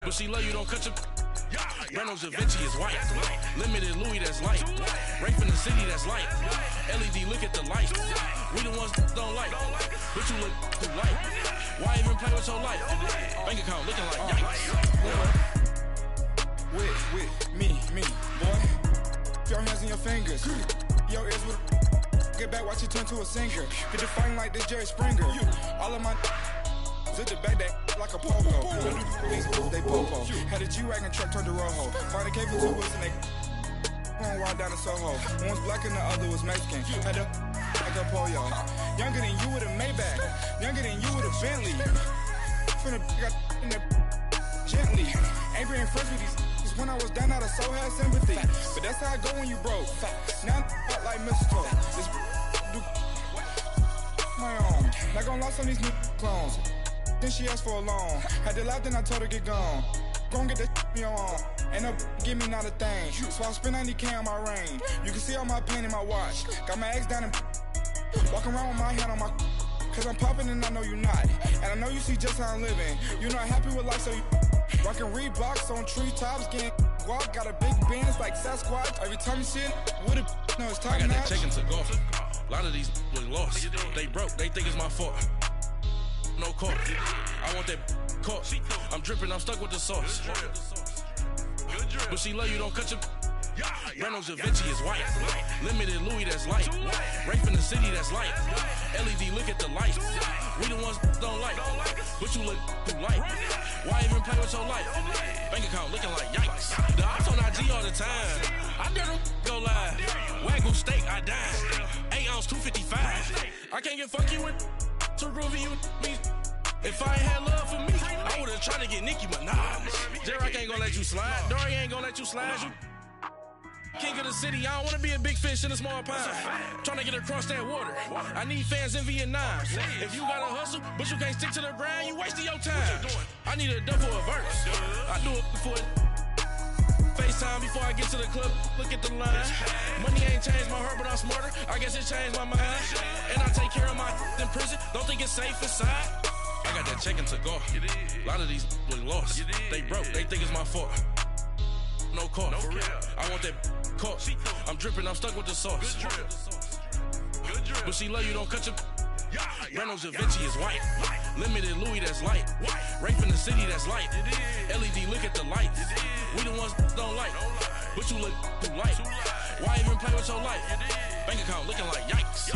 But she love you, don't cut your. Reynolds Da Vinci is white. Limited Louis, that's light. Rape in the city, that's light. LED, look at the light. We the ones don't like. But you look too light. Why even play with your life? Bank account looking like yikes. With me, boy. Your hands and your fingers. Your ears with get back, watch you turn to a singer. Get you fighting like this Jerry Springer. All of my at the back that like a pogo. They popo. Had a G-Wagon truck turned to Rojo. Find a cable two wheels and they going wild down in Soho. One was black and the other was Mexican. Had a like a pollo. Younger than you with a Maybach. Younger than you with a Bentley. From the got in the gently. Ain't being friends with these. When I was down out of soul had sympathy. But that's how it go when you broke. Now I'm like mistletoe. This do my own. Not gonna lost on these new clones. Then she asked for a loan. Had to laugh, then I told her get gone. Gon' get that me on. Ain't no give me not a thing. So I spend 90K on my ring. You can see all my pain in my watch. Got my ex down and walking around with my hand on my. Cause I'm popping and I know you not. And I know you see just how I'm living. You're not happy with life, so you rockin' Reeboks on treetops, getting walk. Got a big Benz like Sasquatch. Every time you see it, with it, no, it's time. I got that chicken to go. A lot of these was lost. They broke, they think it's my fault. No court. I want that court. I'm dripping, I'm stuck with the sauce. But she love you, don't cut your. Reynolds Da Vinci is white. Limited Louis, that's light. Rape in the city, that's light. LED, look at the light. We the ones don't like. But you look too light. Why even play with your life? Bank account looking like yikes. The ops on IG all the time. I dare them go live. Wagyu steak, I dine. 8 ounce, 255. I can't get fuck you with. Too groovy you me. If I ain't had love for me, I would've tried to get Nicki Minaj. J-Rock ain't gonna let you slide. Dory ain't gonna let you slide. You king of the city, I don't wanna be a big fish in a small pond. Trying to get across that water. I need fans in Vietnam. If you gotta hustle, but you can't stick to the grind, you wasting your time. I need a dub for a verse. I do it for FaceTime before I get to the club. Look at the line. Money ain't changed my heart, but I'm smarter. I guess it changed my mind. And I take care of my in prison. Don't think it's safe inside. I got that chicken to go. A lot of these was lost. They broke, they think it's my fault. No court, for real. I want that court. I'm dripping, I'm stuck with the sauce. But she love you, don't cut your. Reynolds Da Vinci is white. Limited Louis, that's light. Rape in the city, that's light. LED, look at the lights. We the ones don't like. But you look too light. Why even play with your life? Bank account looking like yikes.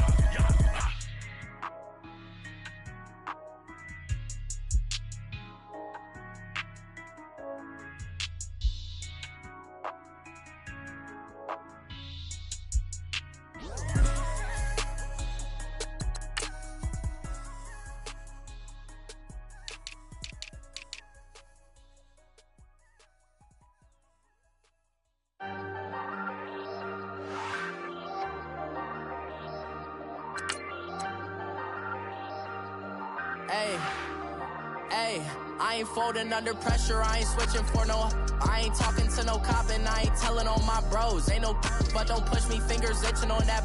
I ain't folding under pressure, I ain't switching for no. I ain't talking to no cop and I ain't telling on my bros. Ain't no but don't push me, fingers itching on that.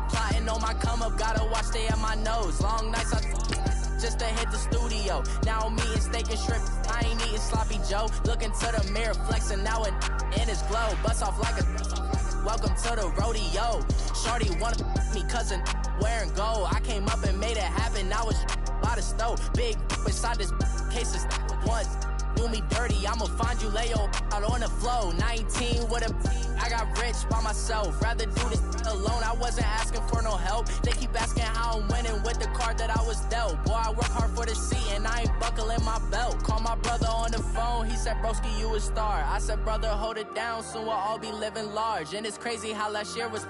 Plotting on my come up, gotta watch they at my nose. Long nights I just to hit the studio. Now I'm eating steak and shrimp, I ain't eating sloppy Joe. Looking to the mirror, flexing now it in his glow. Bust off like a welcome to the rodeo. Shorty wanna me cousin wearing gold. I came up and made it happen, now it's by the stove. Big inside this case is once do me dirty, I'ma find you lay your out on the floor. 19 with a I got rich by myself, rather do this alone. I wasn't asking for no help, they keep asking how I'm winning with the card that I was dealt. Boy, I work hard for the seat and I ain't buckling my belt. Call my brother on the phone, he said broski you a star. I said brother hold it down, soon we'll all be living large. And it's crazy how last year was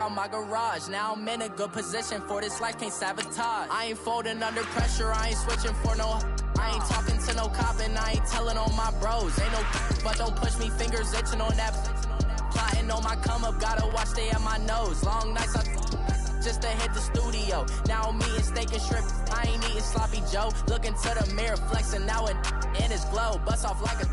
on my garage. Now I'm in a good position for this life, can't sabotage. I ain't folding under pressure, I ain't switching for no. I ain't talking to no cop and I ain't telling on my bros. Ain't no but don't push me, fingers itching on that. Plotting on my come up, gotta watch they at my nose. Long nights I just to hit the studio. Now I'm eating steak and shrimp, I ain't eating sloppy Joe. Looking to the mirror, flexing now it in his glow. Bust off like a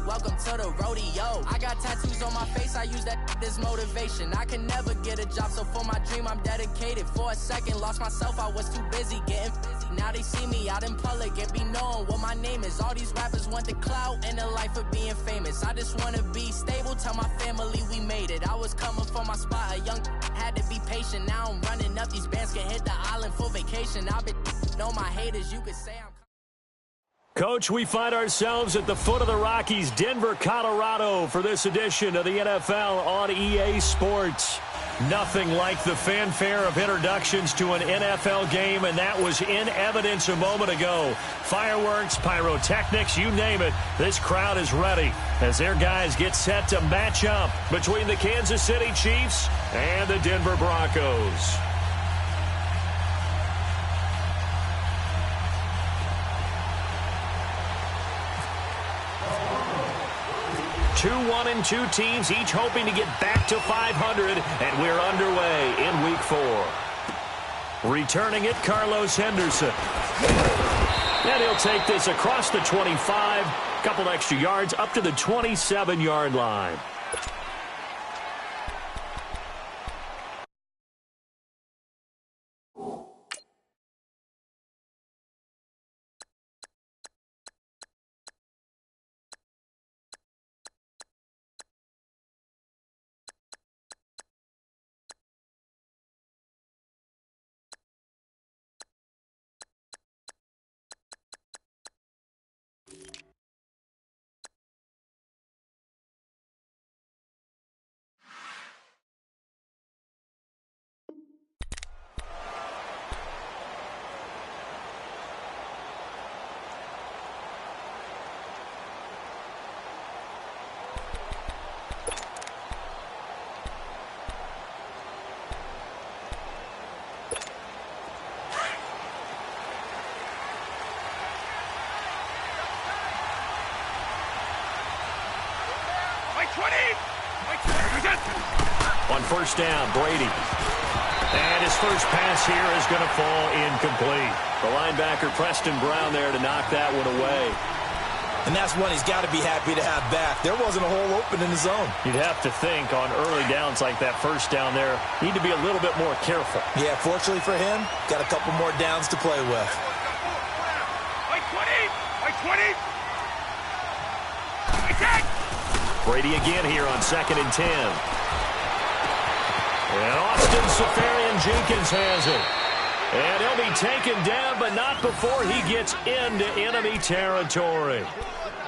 welcome to to the rodeo. I got tattoos on my face, I use that as motivation. I can never get a job, so for my dream I'm dedicated. For a second, lost myself, I was too busy getting busy. Now they see me out in public and be knowing what my name is. All these rappers want the clout and the life of being famous. I just wanna be stable, tell my family we made it. I was coming for my spot, a young had to be patient. Now I'm running up, these bands can hit the island for vacation. I've been know my haters, you could say I'm... Coach, we find ourselves at the foot of the Rockies, Denver, Colorado, for this edition of the NFL on EA Sports. Nothing like the fanfare of introductions to an NFL game, and that was in evidence a moment ago. Fireworks, pyrotechnics, you name it. This crowd is ready as their guys get set to match up between the Kansas City Chiefs and the Denver Broncos. 2-1-2 teams, each hoping to get back to 500, and we're underway in Week 4. Returning it, Carlos Henderson. And he'll take this across the 25, couple extra yards up to the 27-yard line. On first down, Brady. And his first pass here is going to fall incomplete. The linebacker, Preston Brown, there to knock that one away. And that's one he's got to be happy to have back. There wasn't a hole open in his zone. You'd have to think on early downs like that first down there, need to be a little bit more careful. Yeah, fortunately for him, got a couple more downs to play with. Brady again here on 2nd and 10. And Austin Seferian-Jenkins has it. And he'll be taken down, but not before he gets into enemy territory.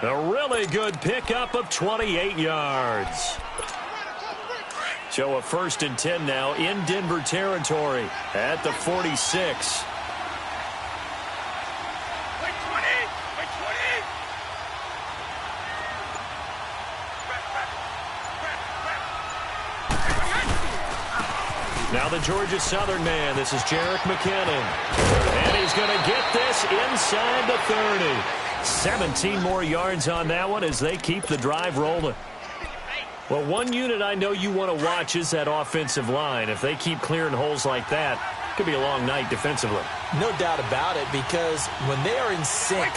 A really good pickup of 28 yards. So a 1st and 10 now in Denver territory at the 46. Now the Georgia Southern man, this is Jerick McKinnon. And he's going to get this inside the 30. 17 more yards on that one as they keep the drive rolling. Well, one unit I know you want to watch is that offensive line. If they keep clearing holes like that, it could be a long night defensively. No doubt about it, because when they are in sync,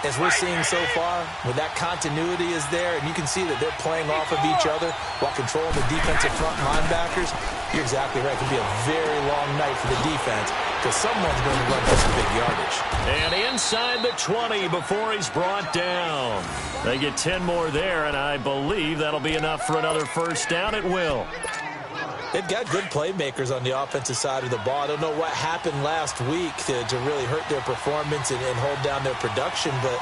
as we're seeing so far, when that continuity is there, and you can see that they're playing off of each other while controlling the defensive front linebackers, you're exactly right. It could be a very long night for the defense because someone's going to run for some big yardage. And inside the 20 before he's brought down. They get 10 more there, and I believe that'll be enough for another first down. It will. They've got good playmakers on the offensive side of the ball. I don't know what happened last week to really hurt their performance and hold down their production, but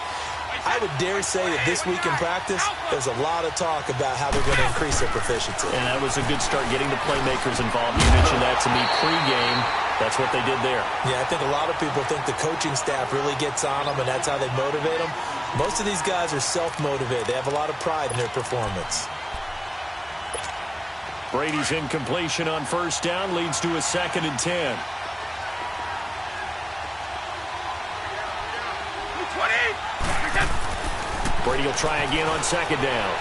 I would dare say that this week in practice, there's a lot of talk about how they're going to increase their proficiency. And that was a good start getting the playmakers involved. You mentioned that to me pregame. That's what they did there. Yeah, I think a lot of people think the coaching staff really gets on them, and that's how they motivate them. Most of these guys are self-motivated. They have a lot of pride in their performance. Brady's incompletion on first down leads to a 2nd and 10. Brady will try again on 2nd down.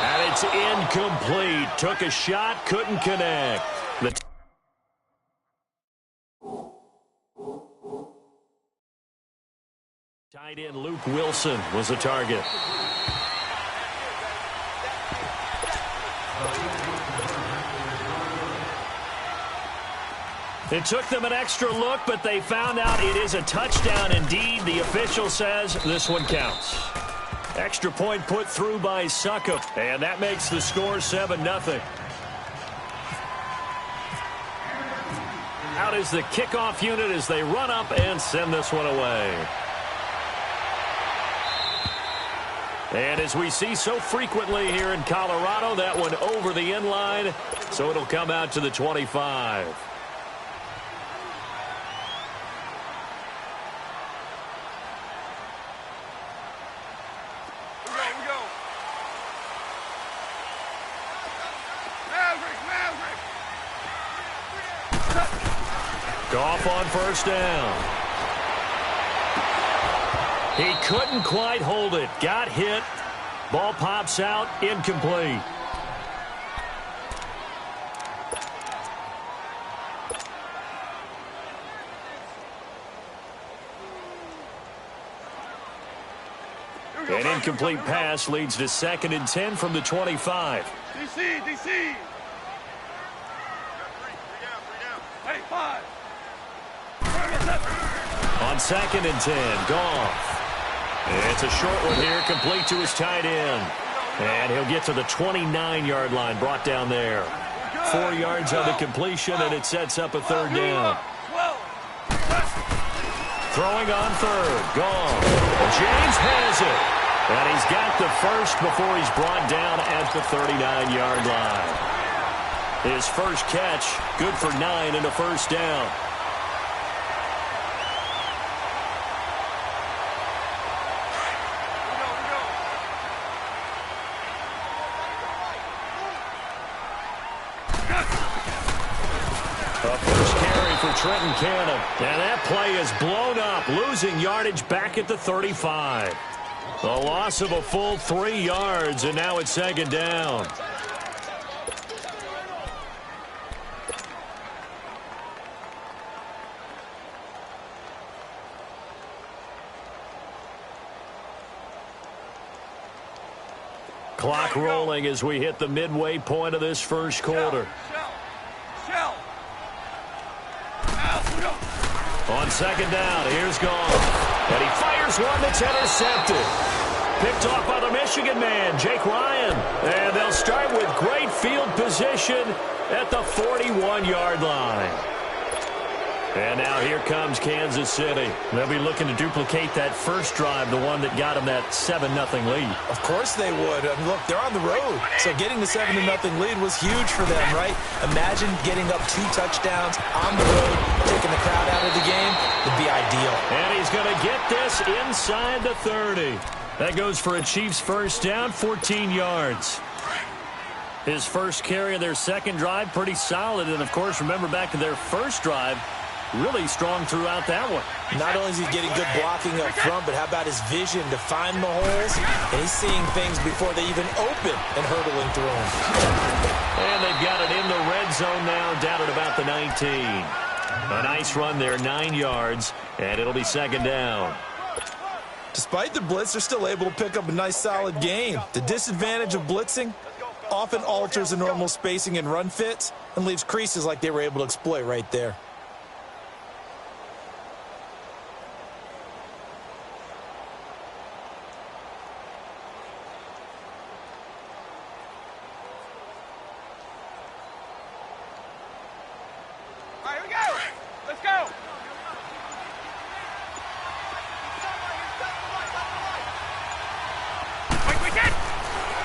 And it's incomplete. Took a shot, couldn't connect. Tight end Luke Wilson was the target. It took them an extra look, but they found out it is a touchdown indeed. The official says this one counts. Extra point put through by Succop, and that makes the score 7-0. Out is the kickoff unit as they run up and send this one away. And as we see so frequently here in Colorado, that one over the end line, so it'll come out to the 25. Goff on first down. He couldn't quite hold it. Got hit. Ball pops out. Incomplete. An incomplete pass leads to 2nd and 10 from the 25. DC. Hey, 5. On 2nd and 10, Goff. It's a short one here, complete to his tight end. And he'll get to the 29-yard line, brought down there. 4 yards on the completion, and it sets up a 3rd down. Throwing on 3rd, Goff. James has it. And he's got the first before he's brought down at the 39-yard line. His first catch, good for 9 and a first down. Trenton Cannon. And that play is blown up, losing yardage back at the 35. A loss of a full 3 yards, and now it's 2nd down. Clock rolling as we hit the midway point of this first quarter. On 2nd down, here's Goff. And he fires one that's intercepted. Picked off by the Michigan man, Jake Ryan. And they'll start with great field position at the 41-yard line. And now here comes Kansas City. They'll be looking to duplicate that first drive, the one that got them that 7-0 lead. Of course they would. I mean, look, they're on the road. So getting the 7-0 lead was huge for them, right? Imagine getting up 2 touchdowns on the road, taking the crowd out of the game. Would be ideal. And he's going to get this inside the 30. That goes for a Chiefs first down, 14 yards. His first carry of their second drive, pretty solid. And, of course, remember back to their first drive, really strong throughout that one. Not only is he getting good blocking up front, but how about his vision to find the holes? And he's seeing things before they even open and hurtling through them. And they've got it in the red zone now, down at about the 19. A nice run there, 9 yards, and it'll be 2nd down. Despite the blitz, they're still able to pick up a nice, solid gain. The disadvantage of blitzing often alters the normal spacing and run fits and leaves creases like they were able to exploit right there.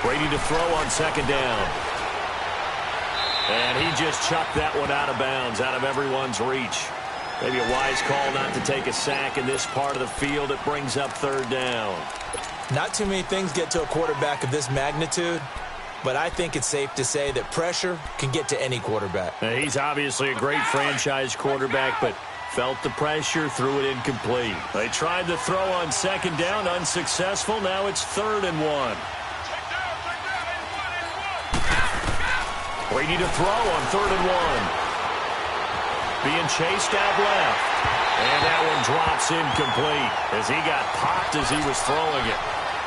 Brady to throw on 2nd down. And he just chucked that one out of bounds, out of everyone's reach. Maybe a wise call not to take a sack in this part of the field. It brings up 3rd down. Not too many things get to a quarterback of this magnitude, but I think it's safe to say that pressure can get to any quarterback. Now, he's obviously a great franchise quarterback, but felt the pressure, threw it incomplete. They tried to throw on 2nd down, unsuccessful. Now it's 3rd and 1. Brady to throw on 3rd and 1. Being chased out left. And that one drops incomplete as he got popped as he was throwing it.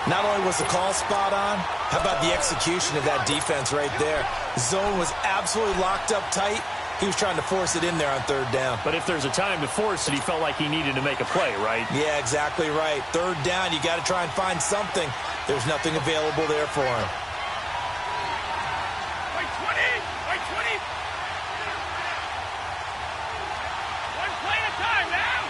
Not only was the call spot on, how about the execution of that defense right there? The zone was absolutely locked up tight. He was trying to force it in there on third down. But if there's a time to force it, he felt like he needed to make a play, right? Yeah, exactly right. Third down, you got to try and find something. There's nothing available there for him. Right 20! Right 20! One play at a time now!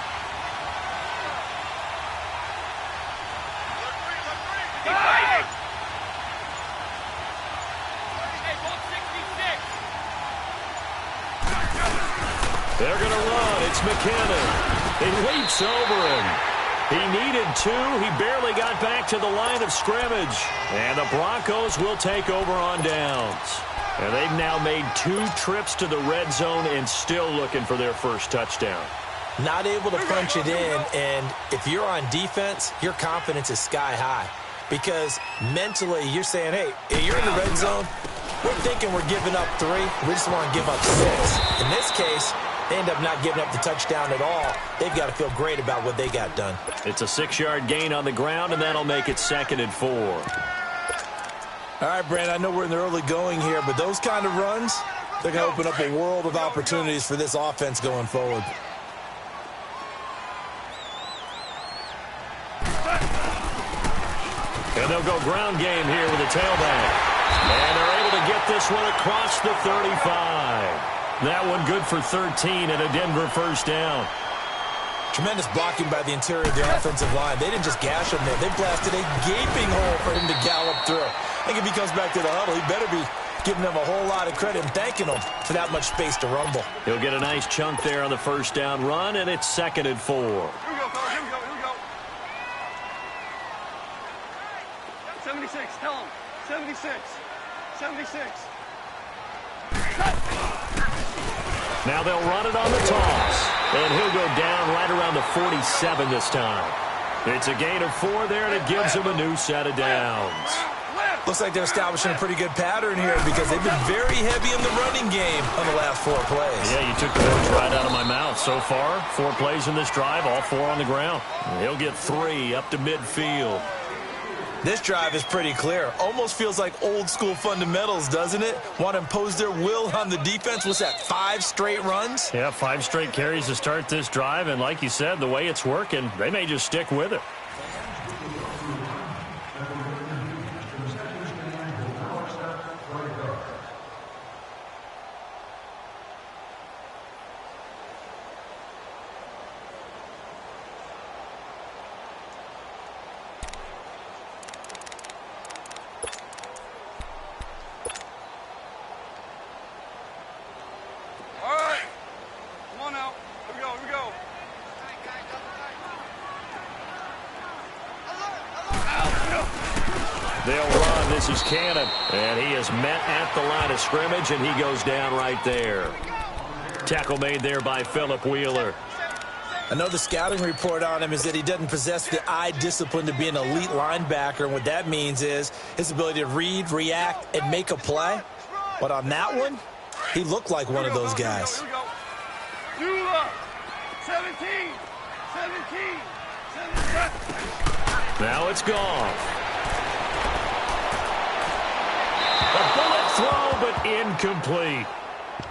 Hey, ball 66! They're going to run. It's McKinnon. He leaps over him. He needed 2. He barely got back to the line of scrimmage. And the Broncos will take over on downs. And they've now made 2 trips to the red zone and still looking for their first touchdown. Not able to punch it in, and if you're on defense, your confidence is sky high. Because mentally, you're saying, hey, you're in the red zone. We're thinking we're giving up 3. We just want to give up 6. In this case, they end up not giving up the touchdown at all. They've got to feel great about what they got done. It's a 6-yard gain on the ground, and that'll make it 2nd and 4. All right, Brandon, I know we're in the early going here, but those kind of runs, they're going to open up a world of opportunities for this offense going forward. And they'll go ground game here with a tailback. And they're able to get this one across the 35. That one good for 13 and a Denver first down. Tremendous blocking by the interior of the offensive line. They didn't just gash him there. They blasted a gaping hole for him to gallop through. I think if he comes back to the huddle, he better be giving them a whole lot of credit and thanking them for that much space to rumble. He'll get a nice chunk there on the first down run, and it's 2nd and 4. Here we go, fellas. Here we go. Here we go. 76. Tell him. 76. 76. Now they'll run it on the toss. And he'll go down right around the 47 this time. It's a gain of 4 there, and it gives him a new set of downs. Looks like they're establishing a pretty good pattern here because they've been very heavy in the running game on the last 4 plays. Yeah, you took the words right out of my mouth. So far, 4 plays in this drive, all 4 on the ground. And he'll get 3 up to midfield. This drive is pretty clear. Almost feels like old school fundamentals, doesn't it? Want to impose their will on the defense. What's that, 5 straight runs? Yeah, 5 straight carries to start this drive. And like you said, the way it's working, they may just stick with it. They'll run. This is Cannon. And he is met at the line of scrimmage, and he goes down right there. Tackle made there by Phillip Wheeler. Another scouting report on him is that he doesn't possess the eye discipline to be an elite linebacker. And what that means is his ability to read, react, and make a play. But on that one, he looked like one of those guys. 17. 17. Now it's gone. A bullet throw, but incomplete.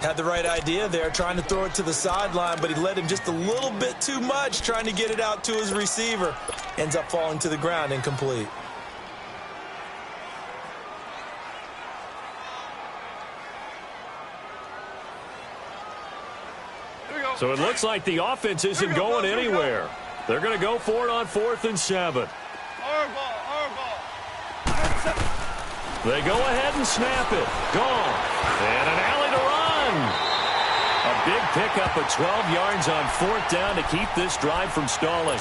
Had the right idea there, trying to throw it to the sideline, but he led him just a little bit too much, trying to get it out to his receiver. Ends up falling to the ground, incomplete. So it looks like the offense isn't going anywhere. They're going to go for it on 4th and 7. Our ball. They go ahead and snap it. Gone. And an alley to run. A big pickup of 12 yards on 4th down to keep this drive from stalling.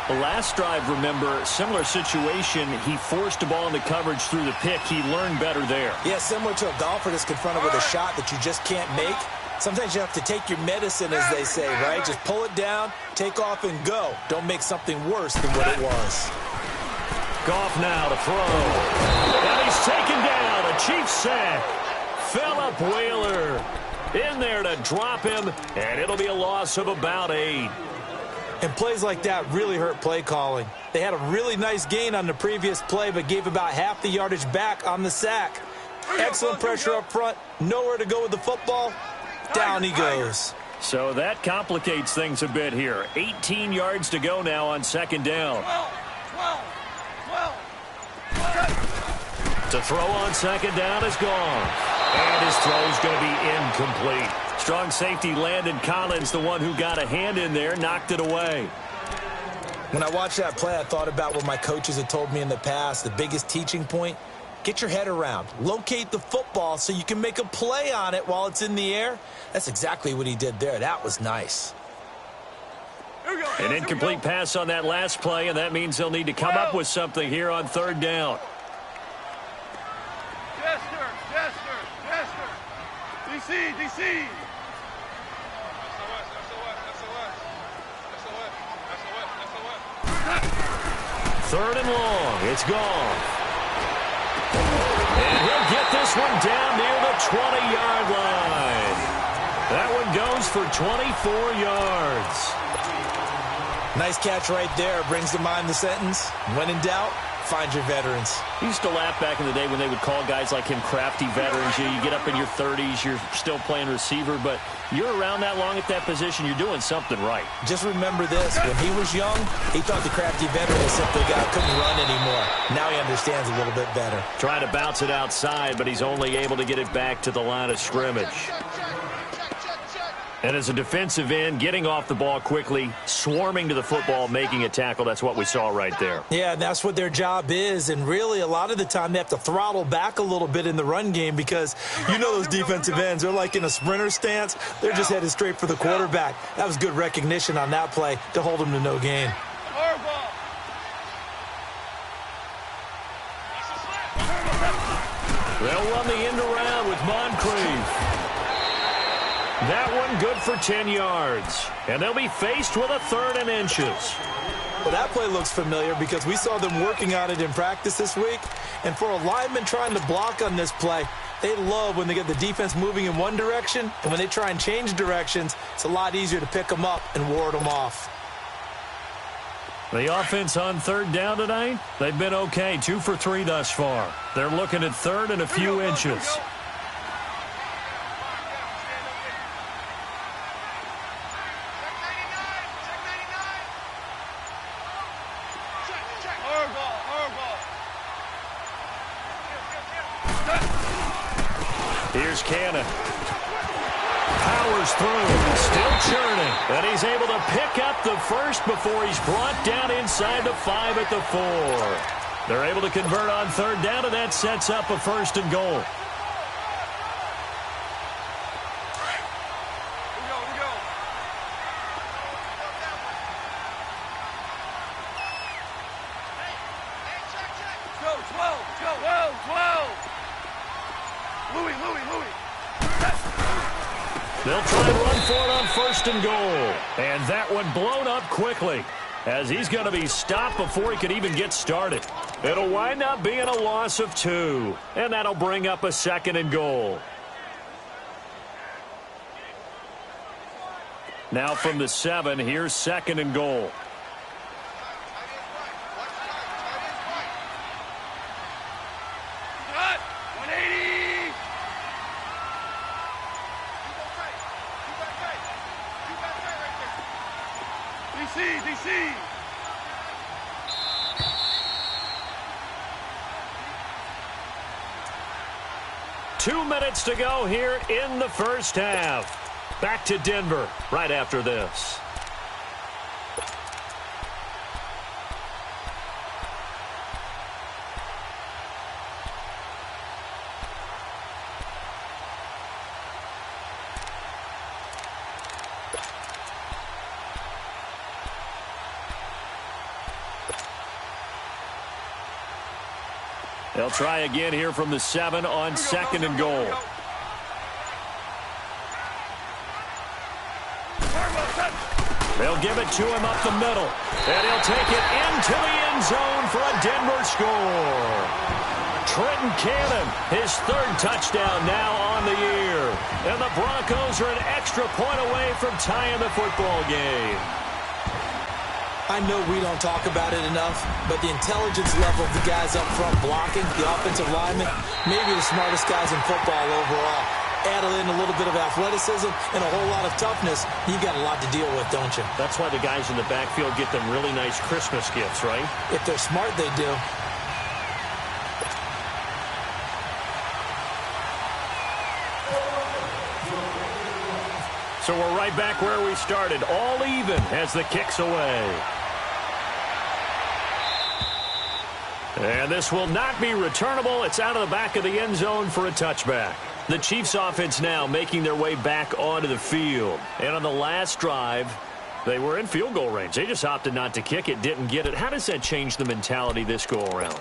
The last drive, remember, similar situation. He forced the ball into coverage through the pick. He learned better there. Yeah, similar to a golfer that's confronted with a shot that you just can't make. Sometimes you have to take your medicine, as they say, right? Just pull it down, take off, and go. Don't make something worse than what it was. Goff now to throw. And he's taken down. A Chiefs sack. Phillip Wheeler in there to drop him, and it'll be a loss of about 8. And plays like that really hurt play calling. They had a really nice gain on the previous play, but gave about half the yardage back on the sack. Excellent pressure up front. Nowhere to go with the football. Down he goes. So that complicates things a bit here. 18 yards to go now on second down. 12. To throw on second down is gone. And his throw's going to be incomplete. Strong safety Landon Collins, the one who got a hand in there, knocked it away. When I watched that play, I thought about what my coaches had told me in the past. The biggest teaching point, get your head around. Locate the football so you can make a play on it while it's in the air. That's exactly what he did there. That was nice. An incomplete pass on that last play, and that means they'll need to come up with something here on third down. Jester. DC. Third and long. It's gone. And he'll get this one down near the 20-yard line. That one goes for 24 yards. Nice catch right there. Brings to mind the sentence, when in doubt, find your veterans. I used to laugh back in the day when they would call guys like him crafty veterans. You get up in your 30s, you're still playing receiver, but you're around that long at that position, you're doing something right. Just remember this. When he was young, he thought the crafty veteran was simply a guy who couldn't run anymore. Now he understands a little bit better. Trying to bounce it outside, but he's only able to get it back to the line of scrimmage. And as a defensive end, getting off the ball quickly, swarming to the football, making a tackle, that's what we saw right there. Yeah, that's what their job is. And really, a lot of the time, they have to throttle back a little bit in the run game because you know those defensive ends, they're like in a sprinter stance. They're just headed straight for the quarterback. That was good recognition on that play to hold him to no gain. They'll run the end around with Moncrief. That one good for 10 yards. And they'll be faced with a third and inches. Well, that play looks familiar because we saw them working on it in practice this week. And for a lineman trying to block on this play, they love when they get the defense moving in one direction. And when they try and change directions, it's a lot easier to pick them up and ward them off. The offense on third down tonight, they've been okay. 2 for 3 thus far. They're looking at third and a few inches. Here's Cannon. Powers through. Still churning. And he's able to pick up the first before he's brought down inside the 5 at the 4. They're able to convert on third down, and that sets up a first and goal. They'll try and run for it on first and goal. And that one blown up quickly as he's going to be stopped before he could even get started. It'll wind up being a loss of 2. And that'll bring up a second and goal. Now from the 7, here's second and goal. DC. 2 minutes to go here in the first half. Back to Denver right after this. They'll try again here from the 7 on second and goal. They'll give it to him up the middle. And he'll take it into the end zone for a Denver score. Trenton Cannon, his 3rd touchdown now on the year. And the Broncos are an extra point away from tying the football game. I know we don't talk about it enough, but the intelligence level of the guys up front blocking, the offensive linemen, maybe the smartest guys in football overall. Add in a little bit of athleticism and a whole lot of toughness, you've got a lot to deal with, don't you? That's why the guys in the backfield get them really nice Christmas gifts, right? If they're smart, they do. So we're right back where we started, all even as the kick's away. And this will not be returnable. It's out of the back of the end zone for a touchback. The Chiefs offense now making their way back onto the field. And on the last drive, they were in field goal range. They just opted not to kick it, didn't get it. How does that change the mentality this go around?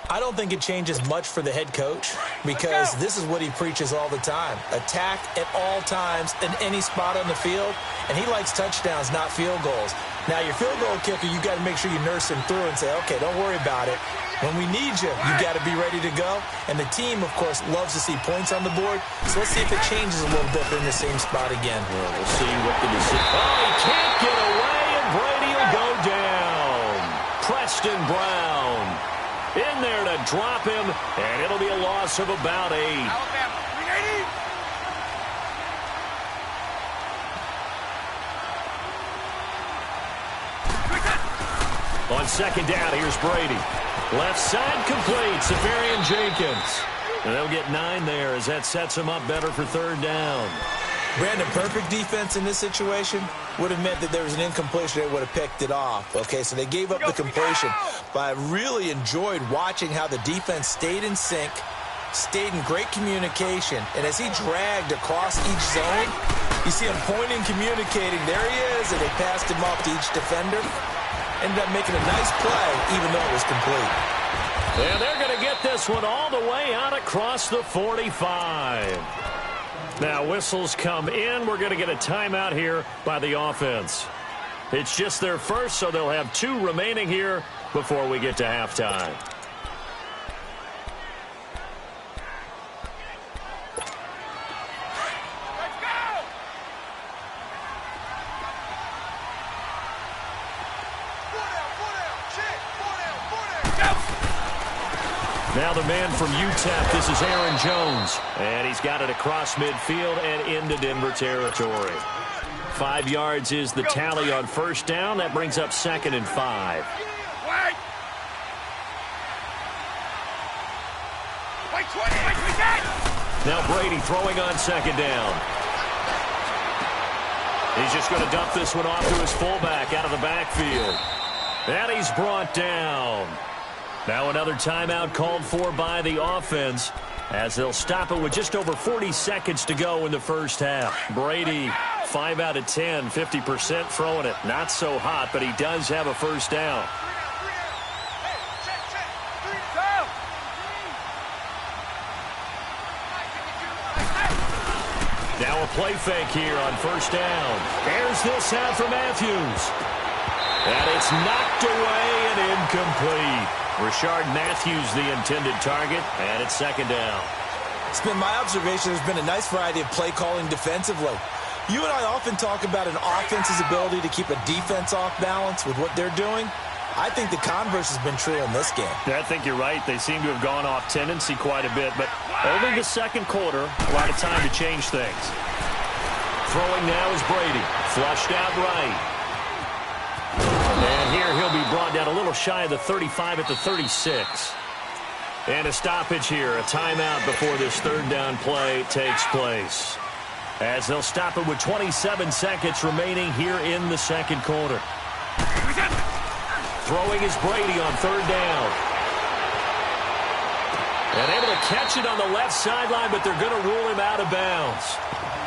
I don't think it changes much for the head coach because this is what he preaches all the time. Attack at all times in any spot on the field, and he likes touchdowns, not field goals. Now, your field goal kicker, you got to make sure you nurse him through and say, okay, don't worry about it. When we need you, you got to be ready to go. And the team, of course, loves to see points on the board. So let's see if it changes a little bit in the same spot again. Well, we'll see what the decision. Oh, he can't get away, and Brady will go down. Preston Brown in there to drop him, and it'll be a loss of about 8. Alabama, 380. On second down, here's Brady. Left side complete, Safarian Jenkins. And they'll get 9 there as that sets them up better for third down. Brandon, perfect defense in this situation would have meant that there was an incompletion. They would have picked it off. Okay, so they gave up the completion. But I really enjoyed watching how the defense stayed in sync, stayed in great communication. And as he dragged across each zone, you see him pointing, communicating. There he is, and they passed him off to each defender. Ended up making a nice play, even though it was complete. And they're going to get this one all the way out across the 45. Now, whistles come in. We're going to get a timeout here by the offense. It's just their first, so they'll have 2 remaining here before we get to halftime. Now the man from UTEP, this is Aaron Jones. And he's got it across midfield and into Denver territory. 5 yards is the tally on first down. That brings up 2nd and 5. Now Brady throwing on second down. He's just going to dump this one off to his fullback out of the backfield. And he's brought down. Now another timeout called for by the offense as they'll stop it with just over 40 seconds to go in the first half. Brady, 5 out of 10, 50% throwing it. Not so hot, but he does have a first down. Now a play fake here on first down. Here's this out for Matthews. And it's knocked away and incomplete. Rashard Matthews, the intended target, and it's second down. It's been my observation there's been a nice variety of play calling defensively. You and I often talk about an offense's ability to keep a defense off balance with what they're doing. I think the converse has been true in this game. Yeah, I think you're right. They seem to have gone off tendency quite a bit, but only the second quarter, a lot of time to change things. Throwing now is Brady. Flushed out right. And here he'll be brought down a little shy of the 35 at the 36. And a stoppage here, a timeout before this third down play takes place. As they'll stop it with 27 seconds remaining here in the second quarter. Throwing is Brady on third down. And able to catch it on the left sideline, but they're going to rule him out of bounds.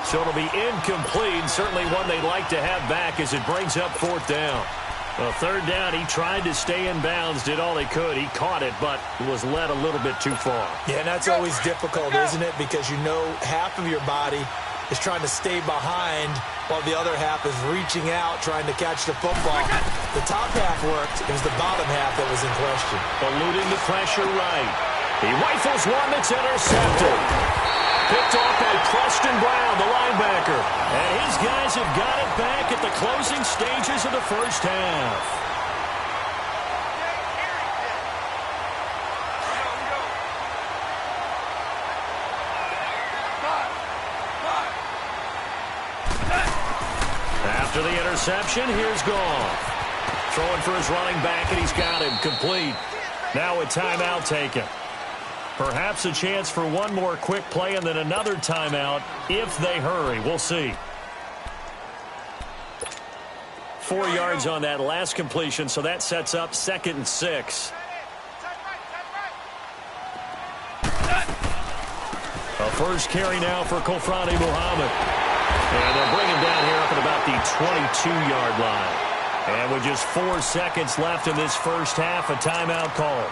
So it'll be incomplete, certainly one they'd like to have back as it brings up fourth down. Well, third down, he tried to stay in bounds, did all he could. He caught it, but was led a little bit too far. Yeah, and that's always difficult, isn't it? Because you know half of your body is trying to stay behind while the other half is reaching out, trying to catch the football. The top half worked. It was the bottom half that was in question. Eluding the pressure right. He rifles one that's intercepted. Picked off by Preston Brown, the linebacker. And his guys have got it back at the closing stages of the first half. After the interception, here's Goff. Throwing for his running back, and he's got him complete. Now a timeout taken. Perhaps a chance for one more quick play and then another timeout if they hurry. We'll see. 4 yards on that last completion, so that sets up 2nd and 6. A first carry now for Kofrani Muhammad. And they'll bring him down here up at about the 22-yard line. And with just 4 seconds left in this first half, a timeout call.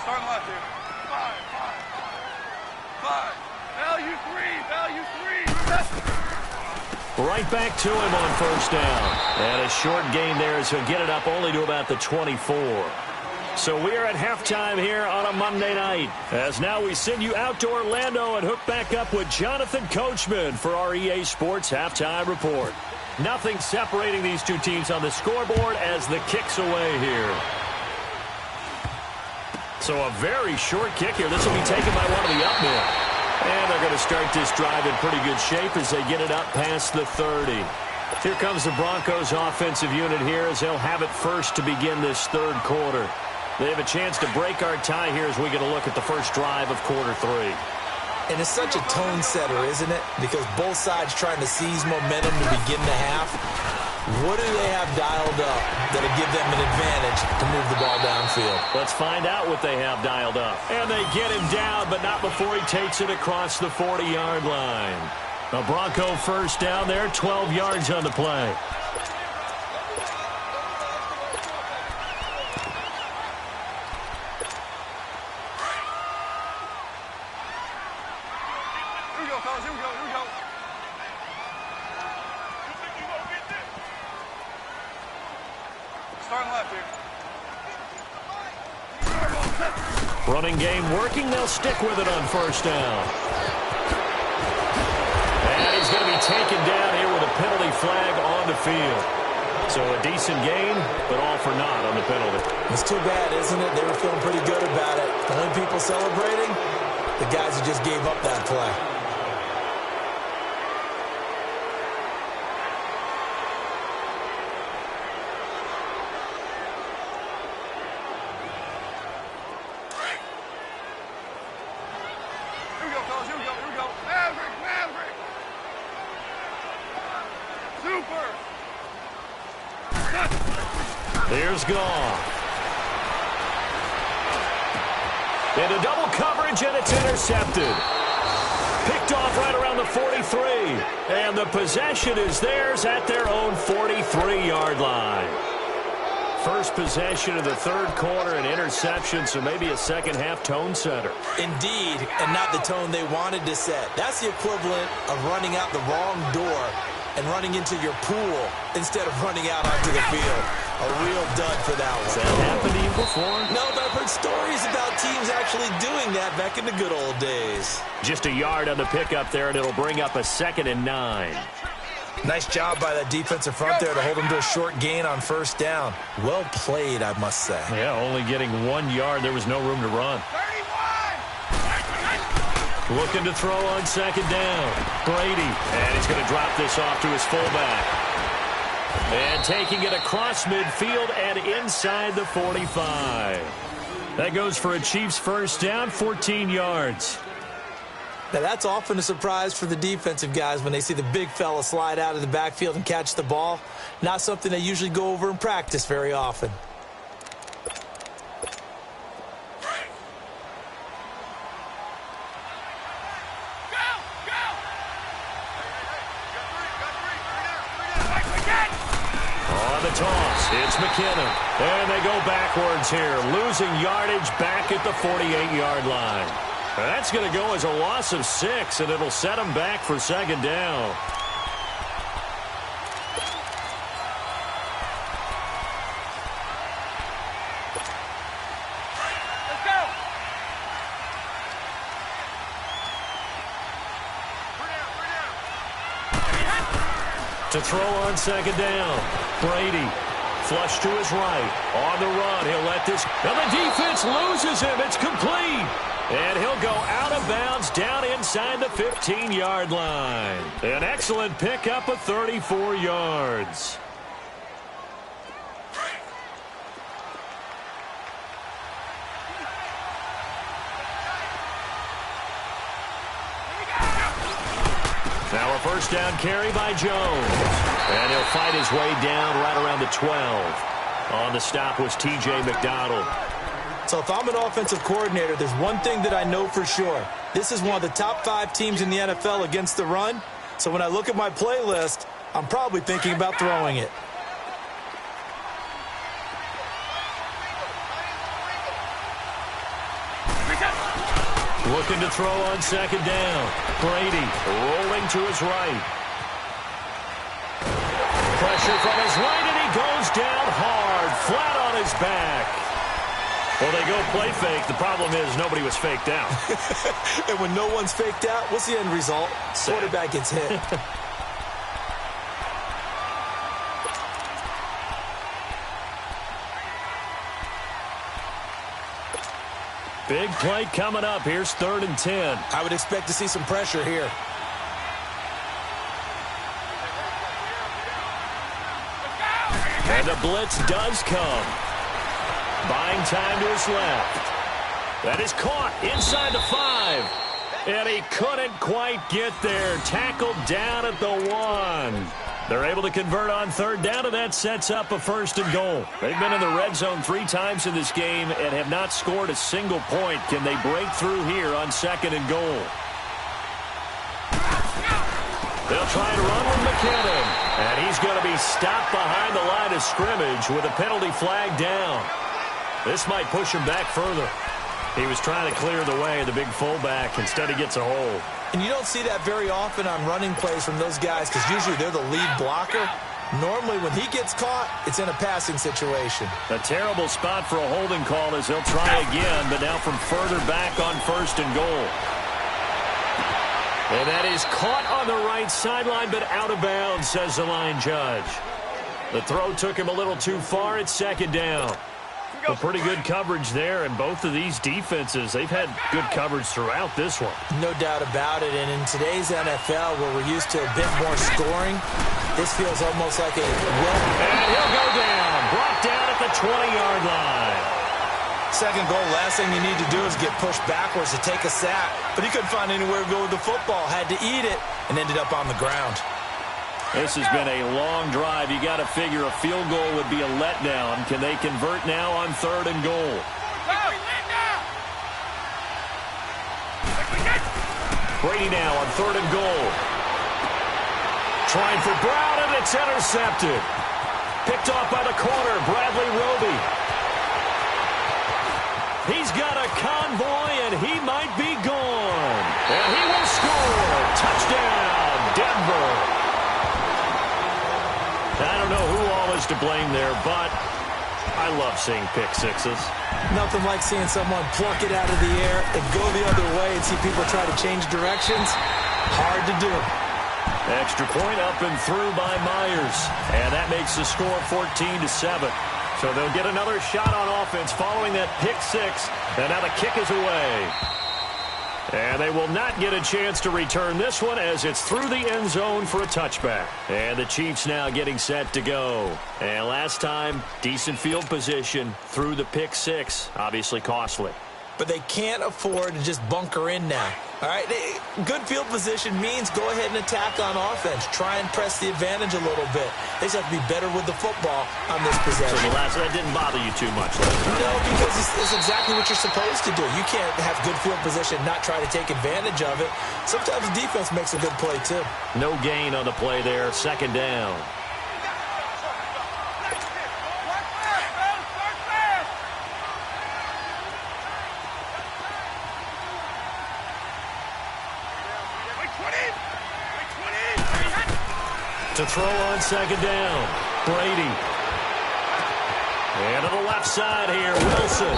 Starting left here. Five. Value three. Right back to him on first down. And a short gain there as he'll get it up only to about the 24. So we are at halftime here on a Monday night. As now we send you out to Orlando and hook back up with Jonathan Coachman for our EA Sports Halftime Report. Nothing separating these two teams on the scoreboard as the kick's away here. So a very short kick here. This will be taken by one of the up men. And they're going to start this drive in pretty good shape as they get it up past the 30. Here comes the Broncos offensive unit here as they'll have it first to begin this third quarter. They have a chance to break our tie here as we get a look at the first drive of quarter 3. And it's such a tone setter, isn't it? Because both sides trying to seize momentum to begin the half. What do they have dialed up that'll give them an advantage to move the ball downfield? Let's find out what they have dialed up. And they get him down, but not before he takes it across the 40-yard line. A Bronco first down there, 12 yards on the play. Running game working. They'll stick with it on first down. And he's going to be taken down here with a penalty flag on the field. So a decent gain, but all for naught on the penalty. It's too bad, isn't it? They were feeling pretty good about it. The only people celebrating, the guys who just gave up that play. Here's Goff. Into double coverage, and it's intercepted. Picked off right around the 43. And the possession is theirs at their own 43-yard line. First possession of the third quarter, an interception, so maybe a second-half tone setter. Indeed, and not the tone they wanted to set. That's the equivalent of running out the wrong door and running into your pool instead of running out onto the field. A real dud for that one. Has that happened to you before? No, but I've heard stories about teams actually doing that back in the good old days. Just a yard on the pickup there, and it'll bring up a 2nd and 9. Nice job by that defensive front there to hold them to a short gain on first down. Well played, I must say. Yeah, only getting 1 yard. There was no room to run. 31! Looking to throw on 2nd down. Brady. And he's going to drop this off to his fullback. And taking it across midfield and inside the 45. That goes for a Chiefs first down, 14 yards. Now, that's often a surprise for the defensive guys when they see the big fella slide out of the backfield and catch the ball. Not something they usually go over in practice very often. Toss. It's McKinnon. And they go backwards here, losing yardage back at the 48-yard line. That's going to go as a loss of 6, and it'll set them back for 2nd down. To throw on second down. Brady. Flush to his right. On the run. He'll let this. And the defense loses him. It's complete. And he'll go out of bounds down inside the 15-yard line. An excellent pickup of 34 yards. Now a first down carry by Jones. And he'll fight his way down right around the 12. On the stop was T.J. McDonald. So if I'm an offensive coordinator, there's one thing that I know for sure. This is one of the top 5 teams in the NFL against the run. So when I look at my playlist, I'm probably thinking about throwing it. Looking to throw on second down. Brady rolling to his right. Pressure from his right, and he goes down hard, flat on his back. Well, they go play fake. The problem is nobody was faked out. And when no one's faked out, what's the end result? Quarterback gets hit. Big play coming up. Here's 3rd and 10. I would expect to see some pressure here. And the blitz does come. Buying time to his left. That is caught inside the 5. And he couldn't quite get there. Tackled down at the 1. They're able to convert on 3rd down, and that sets up a 1st and goal. They've been in the red zone 3 times in this game and have not scored a single point. Can they break through here on 2nd and goal? They'll try to run with McKinnon. And he's going to be stopped behind the line of scrimmage with a penalty flag down. This might push him back further. He was trying to clear the way of the big fullback. Instead, he gets a hold. And you don't see that very often on running plays from those guys because usually they're the lead blocker. Normally, when he gets caught, it's in a passing situation. A terrible spot for a holding call as he'll try again, but now from further back on 1st and goal. And that is caught on the right sideline, but out of bounds, says the line judge. The throw took him a little too far. It's 2nd down. Well, pretty good coverage there, and both of these defenses, they've had good coverage throughout this one. No doubt about it, and in today's NFL, where we're used to a bit more scoring, this feels almost like a And he'll go down, brought down at the 20-yard line. 2nd goal, last thing you need to do is get pushed backwards to take a sack, but he couldn't find anywhere to go with the football, had to eat it, and ended up on the ground. This has been a long drive. You got to figure a field goal would be a letdown. Can they convert now on 3rd and goal? Brady now on 3rd and goal. Trying for Brown, and it's intercepted. Picked off by the corner, Bradley Roby. He's got a convoy, and he might be gone. And he will score. Touchdown, Denver. I don't know who all is to blame there, but I love seeing pick sixes. Nothing like seeing someone pluck it out of the air and go the other way and see people try to change directions. Hard to do. Extra point up and through by Myers. And that makes the score 14-7. So they'll get another shot on offense following that pick six. And now the kick is away. And they will not get a chance to return this one as it's through the end zone for a touchback. And the Chiefs now getting set to go. And last time, decent field position through the pick six. Obviously costly. But they can't afford to just bunker in now. All right, good field position means go ahead and attack on offense. Try and press the advantage a little bit. They just have to be better with the football on this possession. So that didn't bother you too much? No, because it's exactly what you're supposed to do. You can't have good field position, not try to take advantage of it. Sometimes the defense makes a good play, too. No gain on the play there. 2nd down. To throw on 2nd down, Brady. And to the left side here, Wilson.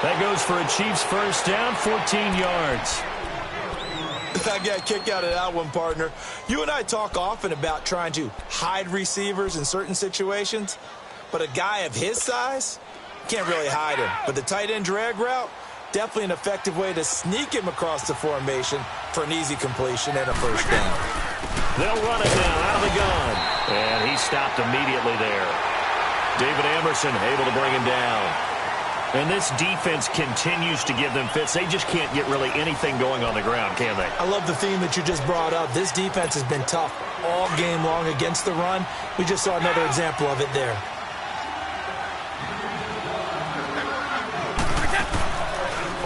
That goes for a Chiefs first down, 14 yards. I get a kick out of that one, partner. You and I talk often about trying to hide receivers in certain situations, but a guy of his size can't really hide him. But the tight end drag route, definitely an effective way to sneak him across the formation for an easy completion and a first down. They'll run it now out of the gun. And he stopped immediately there. David Emerson able to bring him down. And this defense continues to give them fits. They just can't get really anything going on the ground, can they? I love the theme that you just brought up. This defense has been tough all game long against the run. We just saw another example of it there.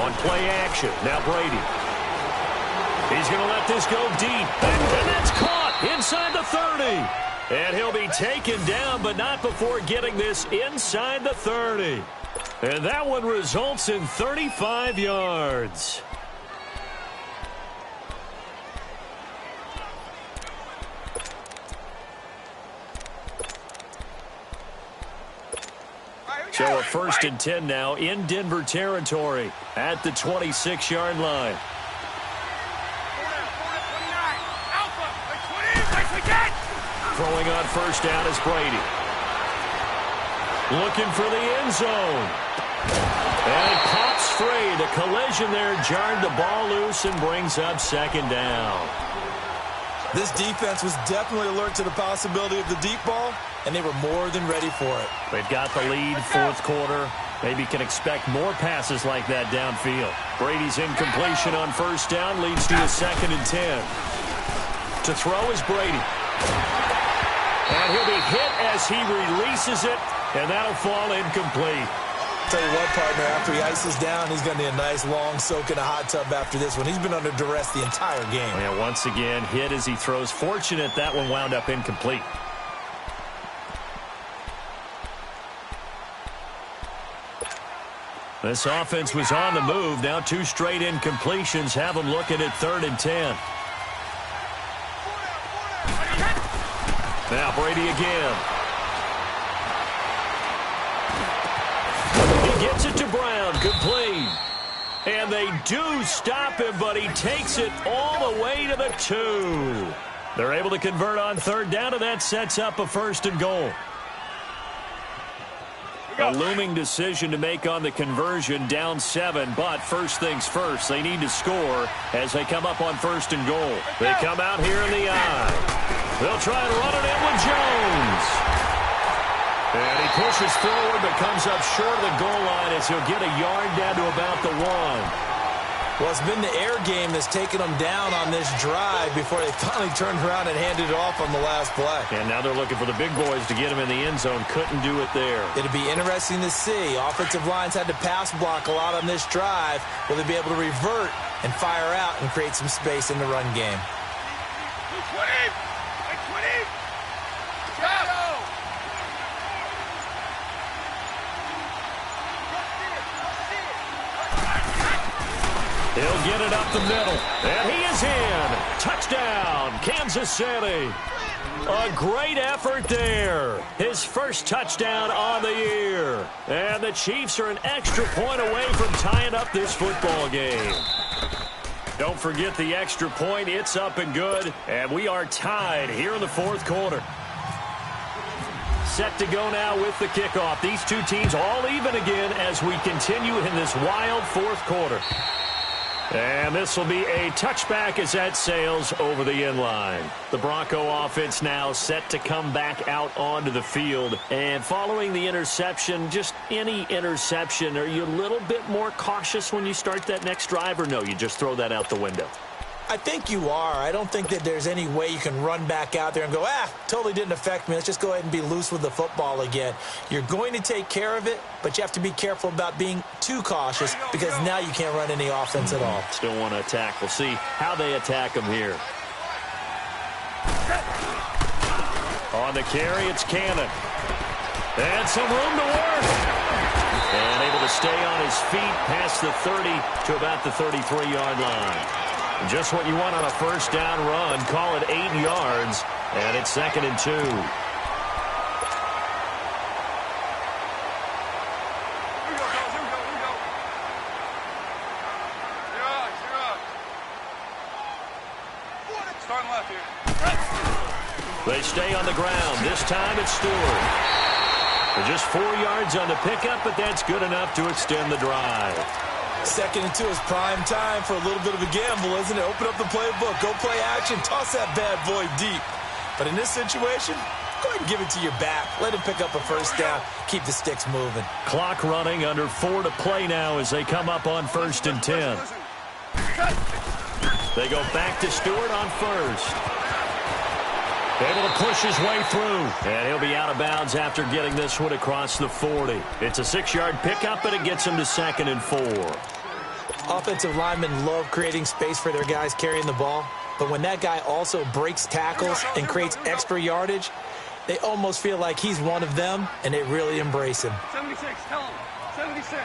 On play action, now Brady. He's going to let this go deep. And that's caught inside the 30. And he'll be taken down, but not before getting this inside the 30. And that one results in 35 yards. So a 1st and 10 now in Denver territory at the 26-yard line. Throwing on first down is Brady. Looking for the end zone. And it pops free. The collision there jarred the ball loose and brings up 2nd down. This defense was definitely alert to the possibility of the deep ball, and they were more than ready for it. They've got the lead, 4th quarter. Maybe can expect more passes like that downfield. Brady's incompletion on first down leads to a 2nd and 10. To throw is Brady. And he'll be hit as he releases it, and that'll fall incomplete. Tell you what, partner, after he ices down, he's going to need a nice long soak in a hot tub after this one. He's been under duress the entire game. And once again, hit as he throws. Fortunate that one wound up incomplete. This offense was on the move. Now 2 straight incompletions have them looking at 3rd and 10. Now Brady again. He gets it to Brown, complete. And they do stop him, but he takes it all the way to the 2. They're able to convert on 3rd down, and that sets up a 1st and goal. A looming decision to make on the conversion, down 7, but first things first, they need to score as they come up on 1st and goal. They come out here in the eye. They'll try and run it in with Jones. And he pushes forward, but comes up short of the goal line as he'll get a yard down to about the 1. Well, it's been the air game that's taken them down on this drive before they finally turned around and handed it off on the last play. And now they're looking for the big boys to get him in the end zone. Couldn't do it there. It'd be interesting to see. Offensive lines had to pass block a lot on this drive. Will they be able to revert and fire out and create some space in the run game? He'll get it up the middle, and he is in. Touchdown, Kansas City. A great effort there. His first touchdown on the year. And the Chiefs are an extra point away from tying up this football game. Don't forget the extra point. It's up and good, and we are tied here in the 4th quarter. Set to go now with the kickoff. These two teams all even again as we continue in this wild 4th quarter. And this will be a touchback as that sails over the end line. The Bronco offense now set to come back out onto the field. And following the interception, just any interception, are you a little bit more cautious when you start that next drive, or no, you just throw that out the window? I think you are. I don't think that there's any way you can run back out there and go, totally didn't affect me. Let's just go ahead and be loose with the football again. You're going to take care of it, but you have to be careful about being too cautious because now you can't run any offense at all. Still want to attack. We'll see how they attack them here. On the carry, it's Cannon. And some room to work. And able to stay on his feet past the 30 to about the 33-yard line. Just what you want on a first down run. Call it 8 yards, and it's 2nd and 2. Here we go, guys. Here we go. You're up. left here. They stay on the ground. This time it's Stewart. Just 4 yards on the pickup, but that's good enough to extend the drive. 2nd and 2 is prime time for a little bit of a gamble, isn't it? Open up the playbook, go play action, toss that bad boy deep. But in this situation, go ahead and give it to your back. Let him pick up a first down. Keep the sticks moving. Clock running, under 4 to play now as they come up on 1st and 10. They go back to Stewart on 1st. Able to push his way through. And he'll be out of bounds after getting this one across the 40. It's a 6-yard pickup, and it gets him to 2nd and 4. Offensive linemen love creating space for their guys carrying the ball. But when that guy also breaks tackles and creates extra yardage, they almost feel like he's one of them, and they really embrace him. 76, tell him. 76.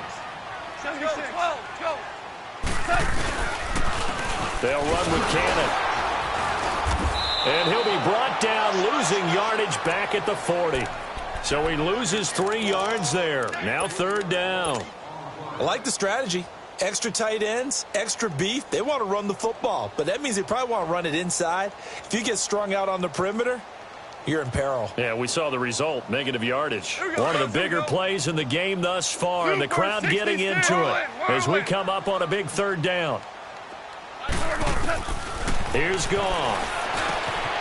76. 12, go. They'll run with Cannon. And he'll be brought down, losing yardage back at the 40. So he loses 3 yards there. Now 3rd down. I like the strategy. Extra tight ends, extra beef. They want to run the football, but that means they probably want to run it inside. If you get strung out on the perimeter, you're in peril. Yeah, we saw the result, negative yardage. One of the bigger plays in the game thus far, and the crowd getting into it as we come up on a big 3rd down. Here's Goff.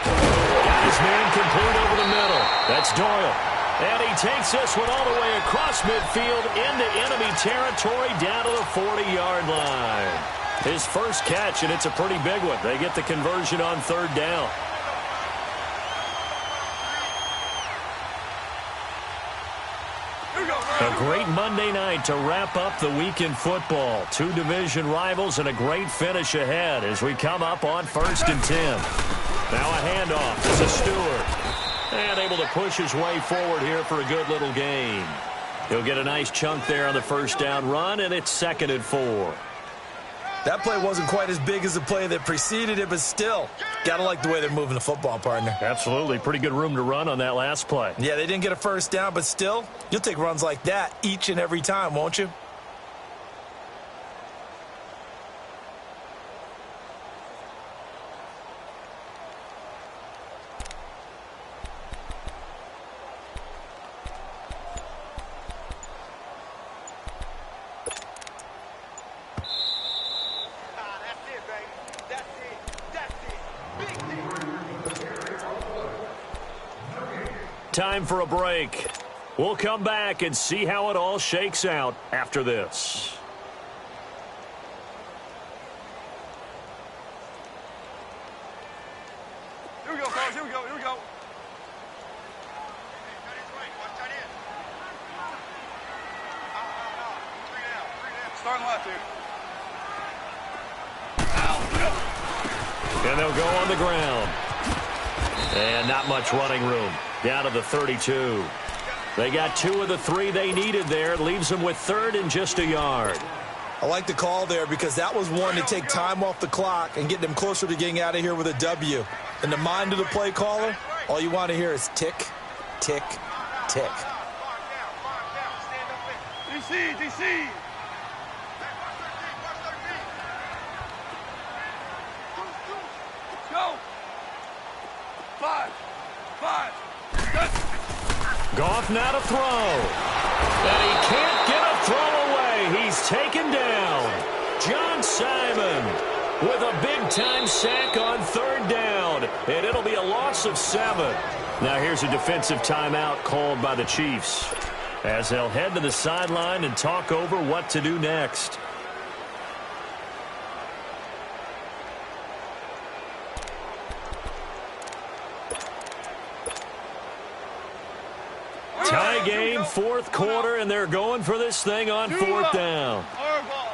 Got his man complete over the middle. That's Doyle. And he takes this one all the way across midfield into enemy territory down to the 40-yard line. His first catch, and it's a pretty big one. They get the conversion on 3rd down. A great Monday night to wrap up the week in football. 2 division rivals and a great finish ahead as we come up on 1st and 10. Now a handoff. This is Stewart. And able to push his way forward here for a good little gain. He'll get a nice chunk there on the 1st down run, and it's 2nd and 4. That play wasn't quite as big as the play that preceded it, but still, gotta like the way they're moving the football, partner. Absolutely. Pretty good room to run on that last play. Yeah, they didn't get a 1st down, but still, you'll take runs like that each and every time, won't you? Time for a break. We'll come back and see how it all shakes out after this. Here we go, fellas. Here we go. Here we go. Starting left here. And they'll go on the ground. And not much running room. Down to the 32. They got 2 of the 3 they needed there. Leaves them with 3rd and just a yard. I like the call there because that was one to take time off the clock and get them closer to getting out of here with a W. In the mind of the play caller, all you want to hear is tick, tick, tick. DC, DC. Let's go. 5. Goff now to throw. And he can't get a throw away. He's taken down. John Simon with a big-time sack on 3rd down. And it'll be a loss of 7. Now here's a defensive timeout called by the Chiefs as they'll head to the sideline and talk over what to do next. Tie game, 4th quarter, and they're going for this thing on 4th down. Hardball.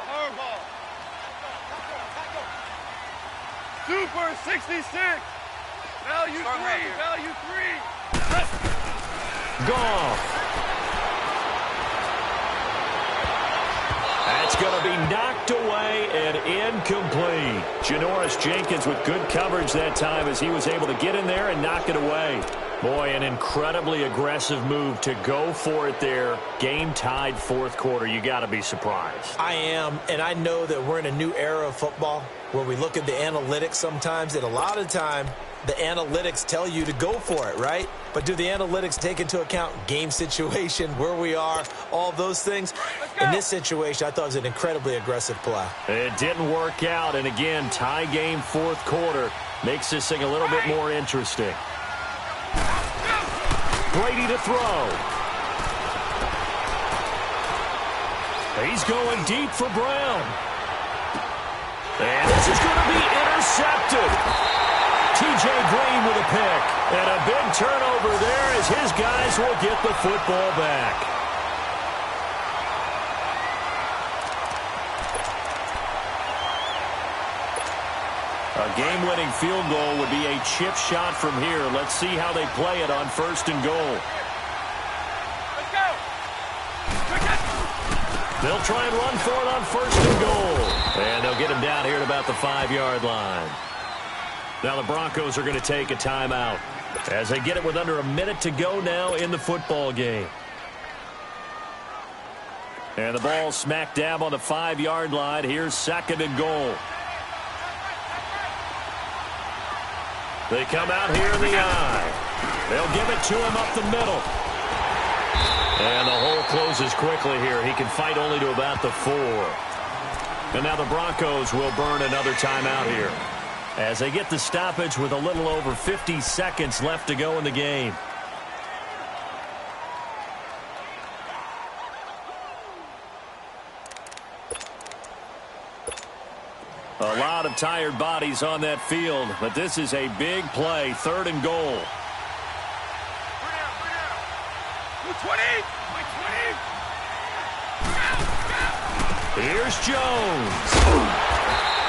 Super 66. Value 3. Value 3. Goff. That's going to be knocked away and incomplete. Janoris Jenkins with good coverage that time as he was able to get in there and knock it away. Boy, an incredibly aggressive move to go for it there. Game tied 4th quarter. You got to be surprised. I am, and I know that we're in a new era of football where we look at the analytics sometimes, and a lot of time the analytics tell you to go for it, right? But do the analytics take into account game situation, where we are, all those things? In this situation, I thought it was an incredibly aggressive play. It didn't work out, and again, tie game fourth quarter makes this thing a little bit more interesting. Brady to throw. He's going deep for Brown. And this is going to be intercepted. T.J. Green with a pick. And a big turnover there as his guys will get the football back. A game-winning field goal would be a chip shot from here. Let's see how they play it on 1st and goal. Let's go. They'll try and run for it on 1st and goal. And they'll get him down here at about the 5-yard line. Now the Broncos are going to take a timeout as they get it with under a minute to go now in the football game. And the ball smack dab on the 5-yard line. Here's 2nd and goal. They come out here in the eye. They'll give it to him up the middle. And the hole closes quickly here. He can fight only to about the 4. And now the Broncos will burn another timeout here as they get the stoppage with a little over 50 seconds left to go in the game. A lot of tired bodies on that field, but this is a big play. 3rd and goal. 20. Here's Jones.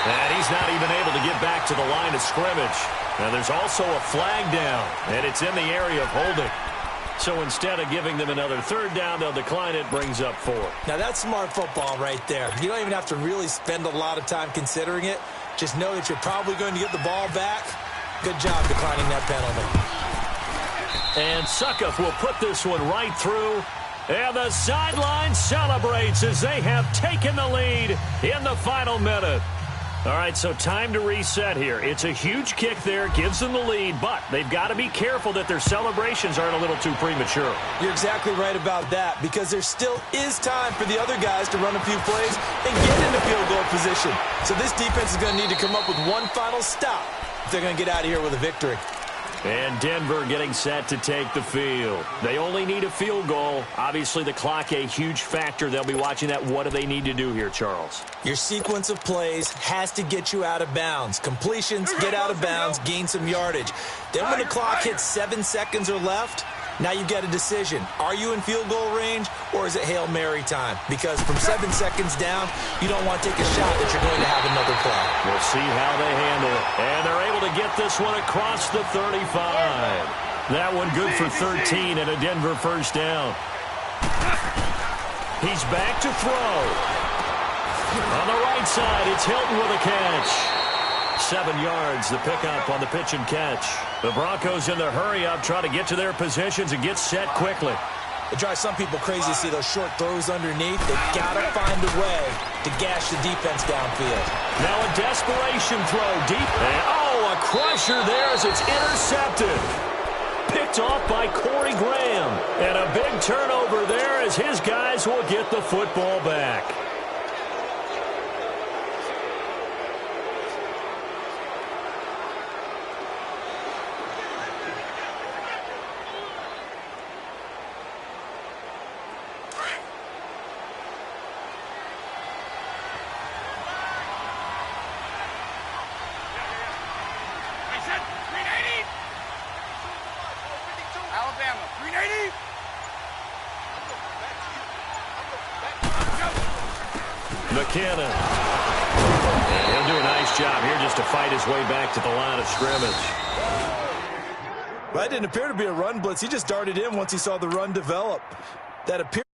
And he's not even able to get back to the line of scrimmage. Now there's also a flag down, and it's in the area of holding. So instead of giving them another 3rd down, they'll decline it, brings up 4. Now that's smart football right there. You don't even have to really spend a lot of time considering it. Just know that you're probably going to get the ball back. Good job declining that penalty. And Suckup will put this one right through. And the sideline celebrates as they have taken the lead in the final minute. All right, so time to reset here. It's a huge kick there, gives them the lead, but they've got to be careful that their celebrations aren't a little too premature. You're exactly right about that, because there still is time for the other guys to run a few plays and get into field goal position. So this defense is going to need to come up with one final stop if they're going to get out of here with a victory. And Denver getting set to take the field. They only need a field goal. Obviously, the clock a huge factor. They'll be watching that. What do they need to do here, Charles? Your sequence of plays has to get you out of bounds. Completions, get out of bounds, gain some yardage. Then when the clock hits 7 seconds or left, now you get a decision. Are you in field goal range, or is it Hail Mary time? Because from 7 seconds down, you don't want to take a shot that you're going to have another play. We'll see how they handle it. And they're able to get this one across the 35. That one good for 13 and a Denver 1st down. He's back to throw. On the right side, it's Hilton with a catch. 7 yards, the pickup on the pitch and catch. The Broncos in the hurry-up try to get to their positions and get set quickly. It drives some people crazy to see those short throws underneath. They've got to find a way to gash the defense downfield. Now a desperation throw deep. And, oh, a crusher there as it's intercepted. Picked off by Corey Graham. And a big turnover there as his guys will get the football back. McKinnon. And he'll do a nice job here just to fight his way back to the line of scrimmage. Well, that didn't appear to be a run blitz. He just darted in once he saw the run develop. That appeared